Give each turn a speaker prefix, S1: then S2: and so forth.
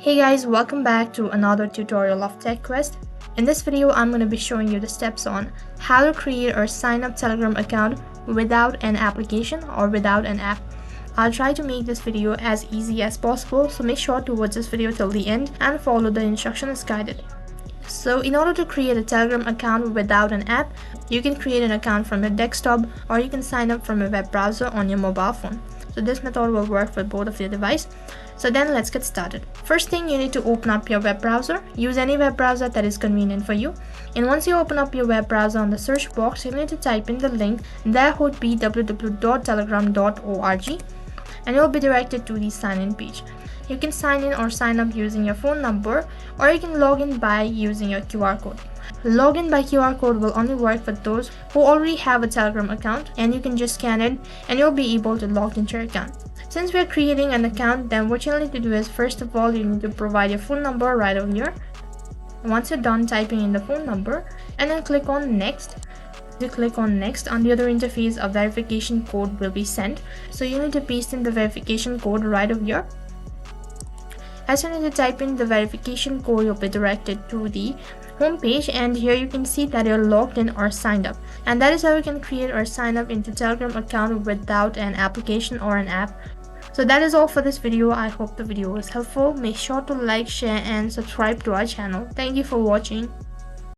S1: Hey guys, welcome back to another tutorial of TechQuest. In this video, I'm going to be showing you the steps on how to create or sign up Telegram account without an application or without an app. I'll try to make this video as easy as possible, so make sure to watch this video till the end and follow the instructions guided. So in order to create a Telegram account without an app, you can create an account from your desktop or you can sign up from a web browser on your mobile phone. So this method will work for both of your devices. So then let's get started. First thing, you need to open up your web browser. Use any web browser that is convenient for you. And once you open up your web browser, on the search box, you need to type in the link. That would be www.telegram.org and you'll be directed to the sign-in page. You can sign in or sign up using your phone number, or you can log in by using your QR code. Login by QR code will only work for those who already have a Telegram account, and you can just scan it and you'll be able to log into your account. Since we're creating an account, then what you'll need to do is, first of all, you need to provide your phone number right over here. Once you're done typing in the phone number, and then click on next. You click on next, on the other interface a verification code will be sent, so you need to paste in the verification code right over here. As soon as you type in the verification code, you'll be directed to the home page, and here you can see that you're logged in or signed up. And that is how you can create or sign up into Telegram account without an application or an app. So that is all for this video. I hope the video was helpful. Make sure to like, share and subscribe to our channel. Thank you for watching.